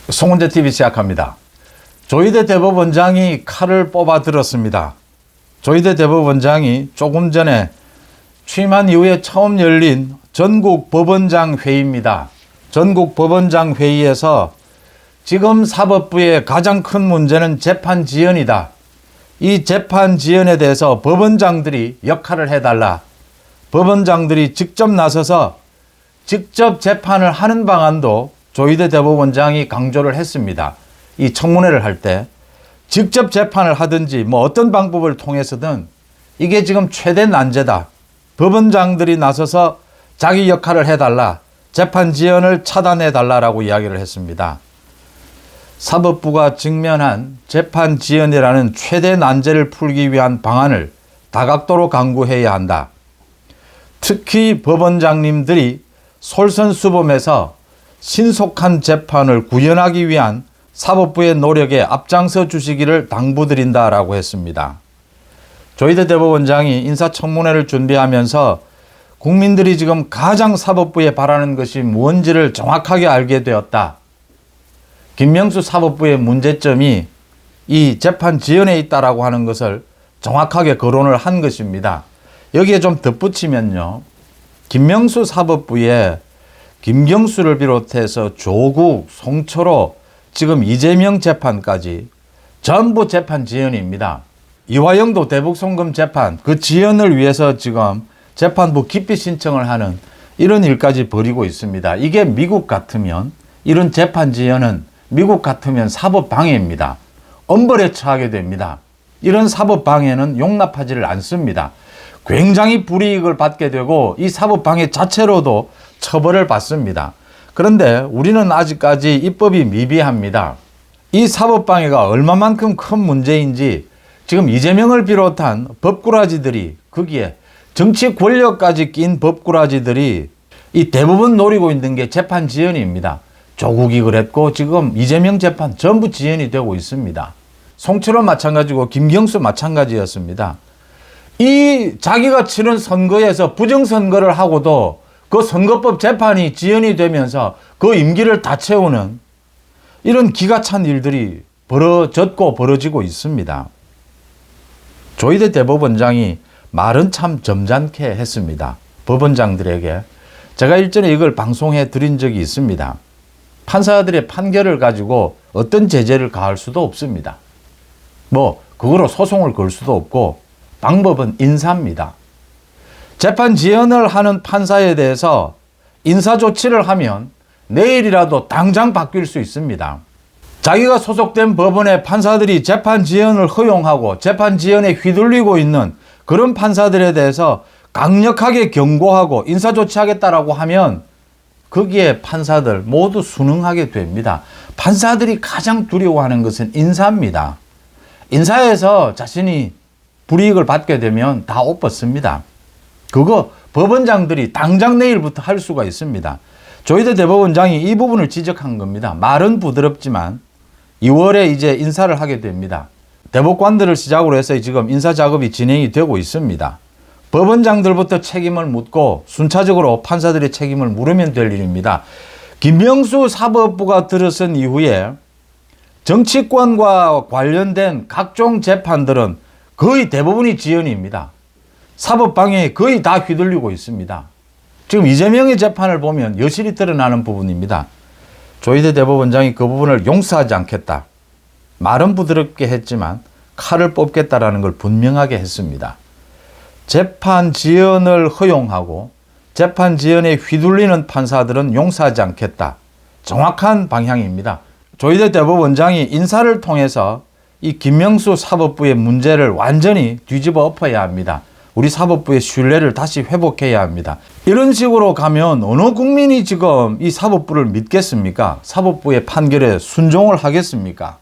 송은재 TV 시작합니다. 조희대 대법원장이 칼을 뽑아 들었습니다. 조희대 대법원장이 조금 전에 취임한 이후에 처음 열린 전국 법원장 회의입니다. 전국 법원장 회의에서 지금 사법부의 가장 큰 문제는 재판 지연이다. 이 재판 지연에 대해서 법원장들이 역할을 해달라. 법원장들이 직접 나서서 직접 재판을 하는 방안도 조희대 대법원장이 강조를 했습니다. 이 청문회를 할 때 직접 재판을 하든지 어떤 방법을 통해서든 이게 지금 최대 난제다. 법원장들이 나서서 자기 역할을 해달라. 재판 지연을 차단해달라라고 이야기를 했습니다. 사법부가 직면한 재판 지연이라는 최대 난제를 풀기 위한 방안을 다각도로 강구해야 한다. 특히 법원장님들이 솔선수범해서 신속한 재판을 구현하기 위한 사법부의 노력에 앞장서 주시기를 당부드린다라고 했습니다. 조희대 대법원장이 인사청문회를 준비하면서 국민들이 지금 가장 사법부에 바라는 것이 무엇인지를 정확하게 알게 되었다. 김명수 사법부의 문제점이 이 재판 지연에 있다라고 하는 것을 정확하게 거론을 한 것입니다. 여기에 좀 덧붙이면요. 김명수 사법부에 김경수를 비롯해서 조국, 송철호, 지금 이재명 재판까지 전부 재판 지연입니다. 이화영도 대북송금 재판, 그 지연을 위해서 지금 재판부 기피 신청을 하는 이런 일까지 벌이고 있습니다. 이게 미국 같으면 이런 재판 지연은 미국 같으면 사법방해입니다. 엄벌에 처하게 됩니다. 이런 사법방해는 용납하지를 않습니다. 굉장히 불이익을 받게 되고 이 사법방해 자체로도 처벌을 받습니다. 그런데 우리는 아직까지 입법이 미비합니다. 이 사법방해가 얼마만큼 큰 문제인지 지금 이재명을 비롯한 법꾸라지들이, 거기에 정치 권력까지 낀 법꾸라지들이 이 대부분 노리고 있는 게 재판 지연입니다. 조국이 그랬고 지금 이재명 재판 전부 지연이 되고 있습니다. 송철호 마찬가지고 김경수 마찬가지였습니다. 이 자기가 치른 선거에서 부정선거를 하고도 그 선거법 재판이 지연이 되면서 그 임기를 다 채우는 이런 기가 찬 일들이 벌어졌고 벌어지고 있습니다. 조희대 대법원장이 말은 참 점잖게 했습니다. 법원장들에게. 제가 일전에 이걸 방송해 드린 적이 있습니다. 판사들의 판결을 가지고 어떤 제재를 가할 수도 없습니다. 그거로 소송을 걸 수도 없고 방법은 인사입니다. 재판 지연을 하는 판사에 대해서 인사조치를 하면 내일이라도 당장 바뀔 수 있습니다. 자기가 소속된 법원의 판사들이 재판 지연을 허용하고 재판 지연에 휘둘리고 있는 그런 판사들에 대해서 강력하게 경고하고 인사조치하겠다라고 하면 거기에 판사들 모두 순응하게 됩니다. 판사들이 가장 두려워하는 것은 인사입니다. 인사에서 자신이 불이익을 받게 되면 다 옷 벗습니다. 그거 법원장들이 당장 내일부터 할 수가 있습니다. 조희대 대법원장이 이 부분을 지적한 겁니다. 말은 부드럽지만 2월에 이제 인사를 하게 됩니다. 대법관들을 시작으로 해서 지금 인사 작업이 진행이 되고 있습니다. 법원장들부터 책임을 묻고 순차적으로 판사들의 책임을 물으면 될 일입니다. 김명수 사법부가 들어선 이후에 정치권과 관련된 각종 재판들은 거의 대부분이 지연입니다. 사법방해에 거의 다 휘둘리고 있습니다. 지금 이재명의 재판을 보면 여실히 드러나는 부분입니다. 조희대 대법원장이 그 부분을 용서하지 않겠다. 말은 부드럽게 했지만 칼을 뽑겠다라는 걸 분명하게 했습니다. 재판 지연을 허용하고 재판 지연에 휘둘리는 판사들은 용서하지 않겠다. 정확한 방향입니다. 조희대 대법원장이 인사를 통해서 이 김명수 사법부의 문제를 완전히 뒤집어 엎어야 합니다. 우리 사법부의 신뢰를 다시 회복해야 합니다. 이런 식으로 가면 어느 국민이 지금 이 사법부를 믿겠습니까? 사법부의 판결에 순종을 하겠습니까?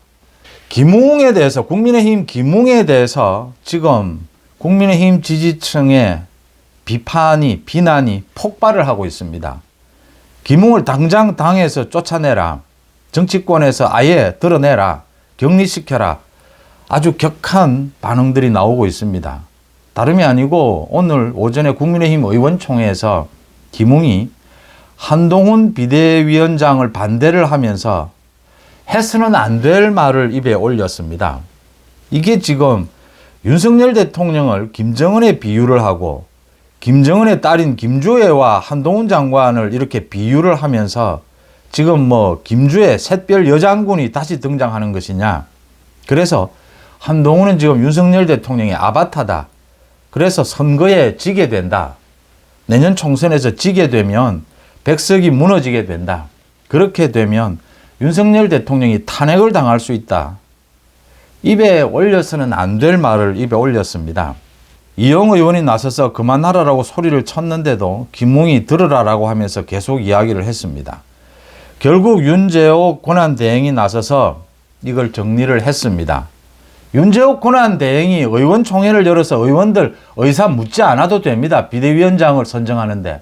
김웅에 대해서, 국민의힘 김웅에 대해서 지금 국민의힘 지지층의 비난이 폭발을 하고 있습니다. 김웅을 당장 당에서 쫓아내라. 정치권에서 아예 드러내라. 격리시켜라. 아주 격한 반응들이 나오고 있습니다. 다름이 아니고 오늘 오전에 국민의힘 의원총회에서 김웅이 한동훈 비대위원장을 반대를 하면서 해서는 안 될 말을 입에 올렸습니다. 이게 지금 윤석열 대통령을 김정은에 비유를 하고 김정은의 딸인 김주애와 한동훈 장관을 이렇게 비유를 하면서 지금 뭐 김주애 샛별 여장군이 다시 등장하는 것이냐. 그래서 한동훈은 지금 윤석열 대통령의 아바타다. 그래서 선거에 지게 된다. 내년 총선에서 지게 되면 백석이 무너지게 된다. 그렇게 되면 윤석열 대통령이 탄핵을 당할 수 있다. 입에 올려서는 안 될 말을 입에 올렸습니다. 이용 의원이 나서서 그만하라라고 소리를 쳤는데도 김웅이 들으라라고 하면서 계속 이야기를 했습니다. 결국 윤재옥 권한대행이 나서서 이걸 정리를 했습니다. 윤재옥 권한대행이 의원총회를 열어서 의원들 의사 묻지 않아도 됩니다. 비대위원장을 선정하는데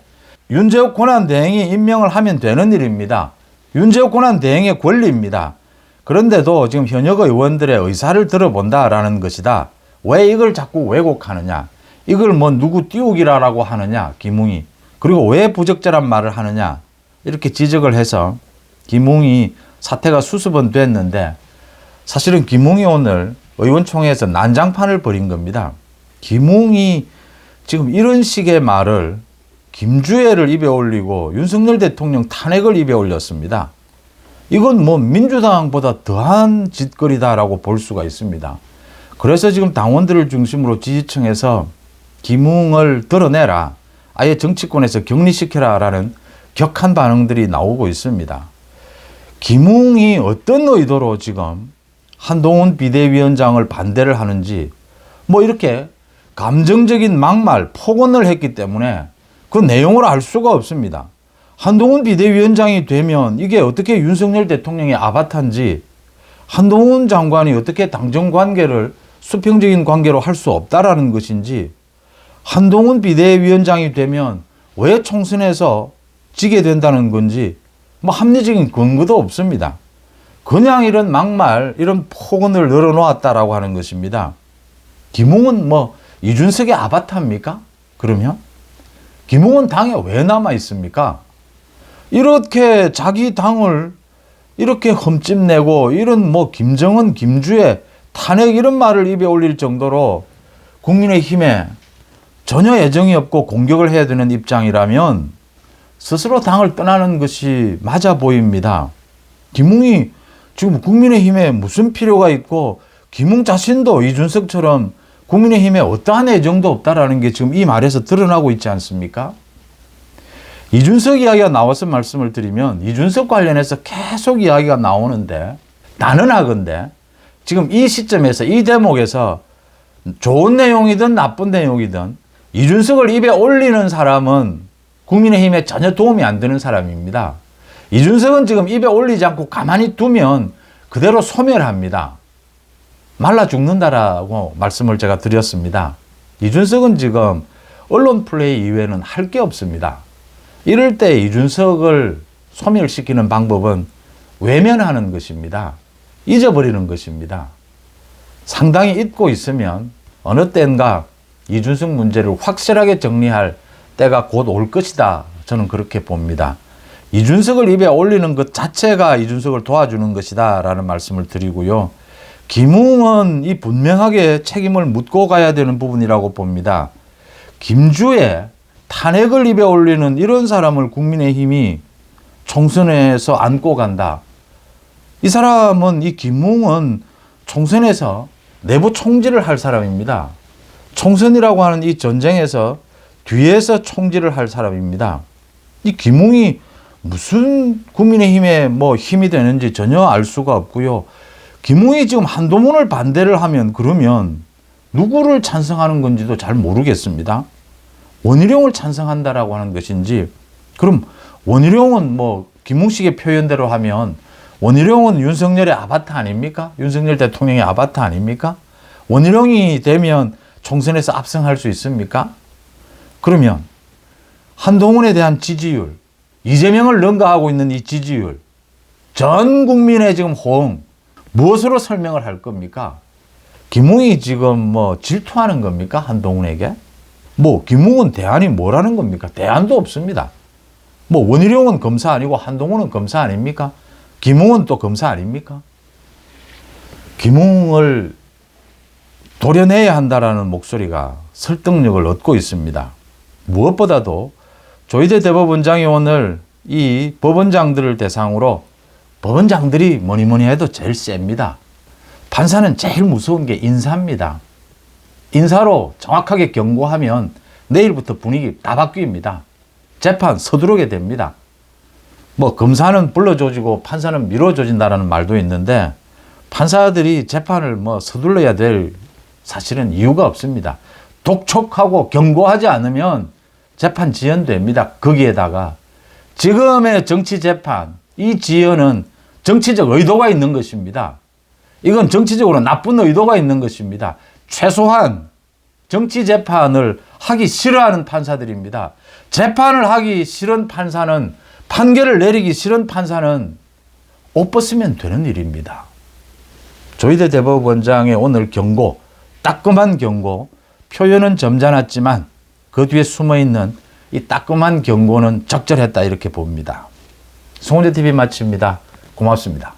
윤재옥 권한대행이 임명을 하면 되는 일입니다. 윤재옥 권한대행의 권리입니다. 그런데도 지금 현역 의원들의 의사를 들어본다라는 것이다. 왜 이걸 자꾸 왜곡하느냐. 이걸 뭐 누구 띄우기라고 하느냐. 김웅이. 그리고 왜 부적절한 말을 하느냐. 이렇게 지적을 해서 김웅이 사태가 수습은 됐는데 사실은 김웅이 오늘 의원총회에서 난장판을 벌인 겁니다. 김웅이 지금 이런 식의 말을 김주애를 입에 올리고 윤석열 대통령 탄핵을 입에 올렸습니다. 이건 뭐 민주당보다 더한 짓거리다라고 볼 수가 있습니다. 그래서 지금 당원들을 중심으로 지지층에서 김웅을 드러내라. 아예 정치권에서 격리시켜라라는 격한 반응들이 나오고 있습니다. 김웅이 어떤 의도로 지금 한동훈 비대위원장을 반대를 하는지 뭐 이렇게 감정적인 막말, 폭언을 했기 때문에 그 내용을 알 수가 없습니다. 한동훈 비대위원장이 되면 이게 어떻게 윤석열 대통령의 아바타인지 한동훈 장관이 어떻게 당정 관계를 수평적인 관계로 할 수 없다라는 것인지 한동훈 비대위원장이 되면 왜 총선에서 지게 된다는 건지 뭐 합리적인 근거도 없습니다. 그냥 이런 막말, 이런 폭언을 늘어놓았다라고 하는 것입니다. 김웅은 뭐 이준석의 아바타입니까? 그러면? 김웅은 당에 왜 남아 있습니까? 이렇게 자기 당을 이렇게 흠집내고 이런 뭐 김정은, 김주애, 탄핵 이런 말을 입에 올릴 정도로 국민의힘에 전혀 애정이 없고 공격을 해야 되는 입장이라면 스스로 당을 떠나는 것이 맞아 보입니다. 김웅이 지금 국민의힘에 무슨 필요가 있고 김웅 자신도 이준석처럼 국민의힘에 어떠한 애정도 없다라는 게 지금 이 말에서 드러나고 있지 않습니까? 이준석 이야기가 나와서 말씀을 드리면 이준석 관련해서 계속 이야기가 나오는데 나는 하건대 지금 이 시점에서 이 대목에서 좋은 내용이든 나쁜 내용이든 이준석을 입에 올리는 사람은 국민의힘에 전혀 도움이 안 되는 사람입니다. 이준석은 지금 입에 올리지 않고 가만히 두면 그대로 소멸합니다. 말라 죽는다라고 말씀을 제가 드렸습니다. 이준석은 지금 언론 플레이 이외에는 할 게 없습니다. 이럴 때 이준석을 소멸시키는 방법은 외면하는 것입니다. 잊어버리는 것입니다. 상당히 잊고 있으면 어느 때인가 이준석 문제를 확실하게 정리할 때가 곧 올 것이다. 저는 그렇게 봅니다. 이준석을 입에 올리는 것 자체가 이준석을 도와주는 것이다 라는 말씀을 드리고요. 김웅은 이 분명하게 책임을 묻고 가야 되는 부분이라고 봅니다. 김주애 탄핵을 입에 올리는 이런 사람을 국민의힘이 총선에서 안고 간다. 이 사람은 이 김웅은 총선에서 내부 총질을 할 사람입니다. 총선이라고 하는 이 전쟁에서 뒤에서 총질을 할 사람입니다. 이 김웅이 무슨 국민의힘에 뭐 힘이 되는지 전혀 알 수가 없고요. 김웅이 지금 한동훈을 반대를 하면 그러면 누구를 찬성하는 건지도 잘 모르겠습니다. 원희룡을 찬성한다라고 하는 것인지 그럼 원희룡은 뭐 김웅식의 표현대로 하면 원희룡은 윤석열의 아바타 아닙니까? 윤석열 대통령의 아바타 아닙니까? 원희룡이 되면 총선에서 압승할 수 있습니까? 그러면 한동훈에 대한 지지율, 이재명을 능가하고 있는 이 지지율, 전 국민의 지금 호응, 무엇으로 설명을 할 겁니까? 김웅이 지금 뭐 질투하는 겁니까? 한동훈에게? 뭐 김웅은 대안이 뭐라는 겁니까? 대안도 없습니다. 뭐 원희룡은 검사 아니고 한동훈은 검사 아닙니까? 김웅은 또 검사 아닙니까? 김웅을 도려내야 한다라는 목소리가 설득력을 얻고 있습니다. 무엇보다도 조희대 대법원장이 오늘 이 법원장들을 대상으로, 법원장들이 뭐니 해도 제일 셉니다. 판사는 제일 무서운 게 인사입니다. 인사로 정확하게 경고하면 내일부터 분위기 다 바뀝니다. 재판 서두르게 됩니다. 뭐 검사는 불러줘지고 판사는 미뤄줘진다라는 말도 있는데, 판사들이 재판을 뭐 서둘러야 될 사실은 이유가 없습니다. 독촉하고 경고하지 않으면 재판 지연됩니다. 거기에다가 지금의 정치 재판, 이 지연은 정치적 의도가 있는 것입니다. 이건 정치적으로 나쁜 의도가 있는 것입니다. 최소한 정치 재판을 하기 싫어하는 판사들입니다. 재판을 하기 싫은 판사는, 판결을 내리기 싫은 판사는 옷 벗으면 되는 일입니다. 조희대 대법원장의 오늘 경고, 따끔한 경고, 표현은 점잖았지만 그 뒤에 숨어있는 이 따끔한 경고는 적절했다, 이렇게 봅니다. 송은재 TV 마칩니다. 고맙습니다.